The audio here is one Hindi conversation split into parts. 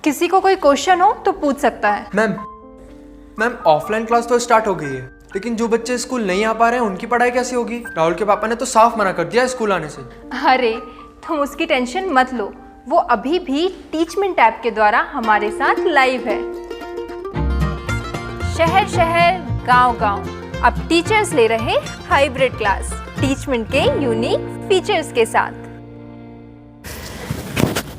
किसी को कोई क्वेश्चन हो तो पूछ सकता है। मैम ऑफलाइन क्लास तो स्टार्ट हो गई है, लेकिन जो बच्चे स्कूल नहीं आ पा रहे हैं उनकी पढ़ाई कैसे होगी? राहुल के पापा ने तो साफ मना कर दिया स्कूल आने से। अरे तुम उसकी टेंशन मत लो, वो अभी भी टीचमेंट ऐप के द्वारा हमारे साथ लाइव है। शहर शहर गांव गांव अब टीचर्स ले रहे हाइब्रिड क्लास टीचमेंट के यूनिक फीचर्स के साथ।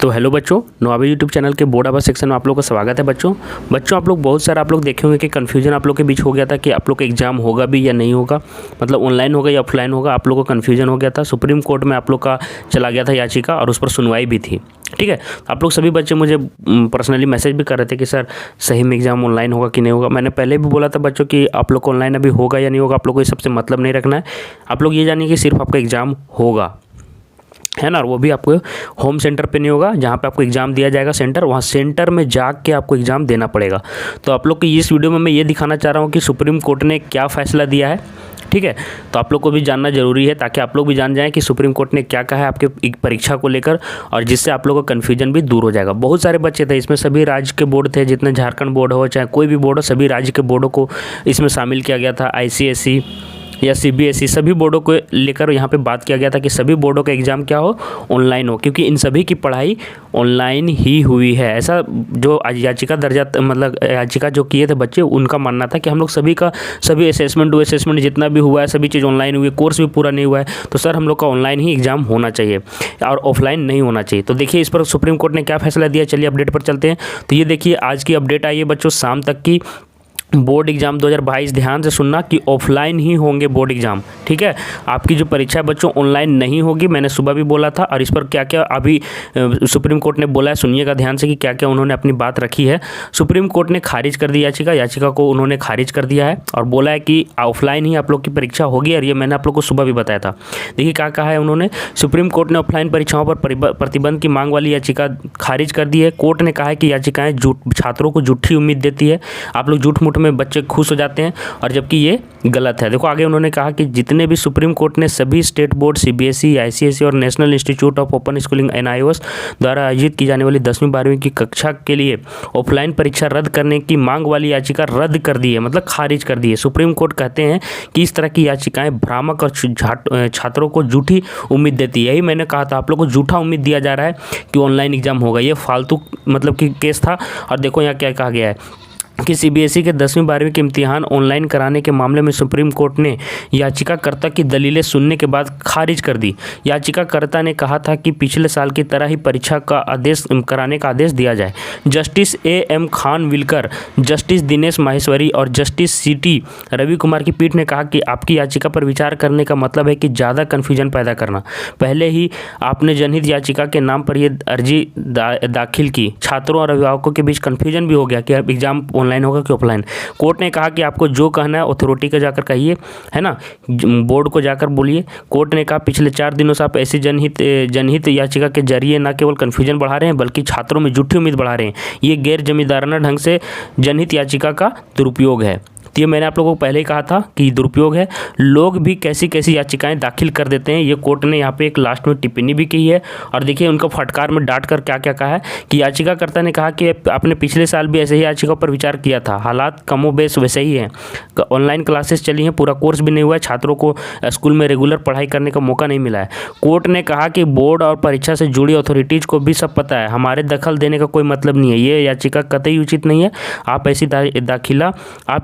तो हेलो बच्चों, नवाबी यूट्यूब चैनल के बोर्ड आवर सेक्शन में आप लोग का स्वागत है। बच्चों आप लोग बहुत सारा आप लोग देखे होंगे कि कन्फ्यूजन आप लोग के बीच हो गया था कि आप लोग का एग्जाम होगा भी या नहीं होगा, मतलब ऑनलाइन होगा या ऑफलाइन होगा। आप लोगों को कन्फ्यूजन हो गया था। सुप्रीम कोर्ट में आप लोग का चला गया था याचिका और उस पर सुनवाई भी थी। ठीक है, आप लोग सभी बच्चे मुझे पर्सनली मैसेज भी कर रहे थे कि सर सही में एग्जाम ऑनलाइन होगा कि नहीं होगा। मैंने पहले भी बोला था बच्चों कि आप लोग को ऑनलाइन अभी होगा या नहीं होगा, आप लोग को इस सबसे मतलब नहीं रखना है। आप लोग ये जानिए कि सिर्फ आपका एग्ज़ाम होगा, है ना, और वो भी आपको होम सेंटर पे नहीं होगा। जहाँ पे आपको एग्ज़ाम दिया जाएगा सेंटर, वहाँ सेंटर में जाके आपको एग्ज़ाम देना पड़ेगा। तो आप लोग को इस वीडियो में मैं ये दिखाना चाह रहा हूँ कि सुप्रीम कोर्ट ने क्या फ़ैसला दिया है। ठीक है, तो आप लोग को भी जानना ज़रूरी है ताकि आप लोग भी जान जाएं कि सुप्रीम कोर्ट ने क्या कहा है आपके परीक्षा को लेकर, और जिससे आप लोगों का कन्फ्यूजन भी दूर हो जाएगा। बहुत सारे बच्चे थे इसमें, सभी राज्य के बोर्ड थे, जितने झारखंड बोर्ड हो चाहे कोई भी बोर्ड हो, सभी राज्य के बोर्डों को इसमें शामिल किया गया था। ICSE या CBSE सभी बोर्डों को लेकर यहाँ पे बात किया गया था कि सभी बोर्डों का एग्ज़ाम क्या हो, ऑनलाइन हो, क्योंकि इन सभी की पढ़ाई ऑनलाइन ही हुई है। ऐसा जो याचिका दर्जा मतलब याचिका जो किए थे बच्चे, उनका मानना था कि हम लोग सभी का सभी असेसमेंट जितना भी हुआ है सभी चीज़ ऑनलाइन हुई है, कोर्स भी पूरा नहीं हुआ है, तो सर हम लोग का ऑनलाइन ही एग्ज़ाम होना चाहिए और ऑफलाइन नहीं होना चाहिए। तो देखिए इस पर सुप्रीम कोर्ट ने क्या फैसला दिया। चलिए अपडेट पर चलते हैं। तो ये देखिए आज की अपडेट आई है बच्चों शाम तक की। बोर्ड एग्ज़ाम 2022 ध्यान से सुनना कि ऑफलाइन ही होंगे बोर्ड एग्ज़ाम। ठीक है, आपकी जो परीक्षा है बच्चों ऑनलाइन नहीं होगी, मैंने सुबह भी बोला था। और इस पर क्या क्या अभी सुप्रीम कोर्ट ने बोला है, सुनिएगा ध्यान से कि क्या क्या उन्होंने अपनी बात रखी है। सुप्रीम कोर्ट ने खारिज कर दी याचिका को उन्होंने खारिज कर दिया है और बोला है कि ऑफलाइन ही आप लोग की परीक्षा होगी। और ये मैंने आप लोग को सुबह भी बताया था। देखिए क्या कहा है उन्होंने। सुप्रीम कोर्ट ने ऑफलाइन परीक्षाओं पर प्रतिबंध की मांग वाली याचिका खारिज कर दी है। कोर्ट ने कहा है कि याचिकाएं छात्रों को झूठी उम्मीद देती है, आप लोग झूठ मूठ में बच्चे खुश हो जाते हैं, और जबकि ये गलत है। देखो आगे उन्होंने कहा कि जितने भी सुप्रीम कोर्ट ने सभी स्टेट बोर्ड CBSE, ICSE और national institute of open schooling NIOS द्वारा आयोजित की जाने वाली 10वीं 12वीं की कक्षा के लिए ऑफलाइन परीक्षा रद्द करने की मांग वाली याचिका रद्द कर दी है, मतलब खारिज कर दी है। सुप्रीम कोर्ट कहते हैं कि इस तरह की याचिकाएं भ्रामक और छात्रों को झूठी उम्मीद देती है। यही मैंने कहा था, आप लोग को झूठा उम्मीद दिया जा रहा है कि ऑनलाइन एग्जाम होगा। ये फालतू मतलब कि केस था। और देखो यहाँ क्या कहा गया है कि CBSE के 10वीं 12वीं के इम्तिहान ऑनलाइन कराने के मामले में सुप्रीम कोर्ट ने याचिकाकर्ता की दलीलें सुनने के बाद खारिज कर दी। याचिकाकर्ता ने कहा था कि पिछले साल की तरह ही परीक्षा का आदेश कराने का आदेश दिया जाए। Justice AM Khanwilkar, justice Dinesh Maheshwari और जस्टिस CT रवि कुमार की पीठ ने कहा कि आपकी याचिका पर विचार करने का मतलब है कि ज़्यादा कन्फ्यूजन पैदा करना। पहले ही आपने जनहित याचिका के नाम पर यह अर्जी दाखिल की। छात्रों और अभिभावकों के बीच कन्फ्यूजन भी हो गया कि अब एग्जाम ऑनलाइन होगा कि ऑफलाइन। कोर्ट ने कहा कि आपको जो कहना है अथॉरिटी को जाकर कहिए, है ना, बोर्ड को जाकर बोलिए। कोर्ट ने कहा पिछले 4 दिनों से आप ऐसी जनहित याचिका के जरिए न केवल कन्फ्यूजन बढ़ा रहे हैं बल्कि छात्रों में झूठी उम्मीद बढ़ा रहे हैं। ये गैर जिम्मेदाराना ढंग से जनहित याचिका का दुरुपयोग है। तो ये मैंने आप लोगों को पहले ही कहा था कि दुरुपयोग है। लोग भी कैसी कैसी याचिकाएं दाखिल कर देते हैं। ये कोर्ट ने यहाँ पे एक लास्ट में टिप्पणी भी की है। और देखिए उनका फटकार में डांट कर क्या क्या कहा है कि याचिकाकर्ता ने कहा कि आपने पिछले साल भी ऐसे ही याचिका पर विचार किया था, हालात कमोबेश वैसे ही हैं। ऑनलाइन क्लासेस चली हैं, पूरा कोर्स भी नहीं हुआ है, छात्रों को स्कूल में रेगुलर पढ़ाई करने का मौका नहीं मिला है। कोर्ट ने कहा कि बोर्ड और परीक्षा से जुड़ी अथॉरिटीज़ को भी सब पता है, हमारे दखल देने का कोई मतलब नहीं है। ये याचिका कतई उचित नहीं है। आप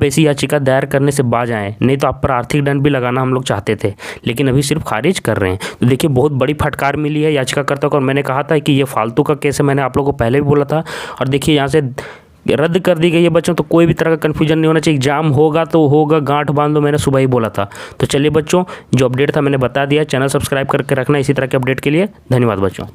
ऐसी याचिका दायर करने से बाज आए, नहीं तो आप पर आर्थिक दंड भी लगाना हम लोग चाहते थे, लेकिन अभी सिर्फ खारिज कर रहे हैं। तो देखिए बहुत बड़ी फटकार मिली है याचिकाकर्ता को। और मैंने कहा था कि ये फालतू का केस है, मैंने आप लोगों को पहले भी बोला था। और देखिए यहाँ से रद्द कर दी गई है बच्चों, तो कोई भी तरह का कन्फ्यूजन नहीं होना चाहिए। एग्जाम होगा तो होगा, गांठ बांध दो, मैंने सुबह ही बोला था। तो चलिए बच्चों, जो अपडेट था मैंने बता दिया। चैनल सब्सक्राइब करके रखना इसी तरह के अपडेट के लिए। धन्यवाद बच्चों।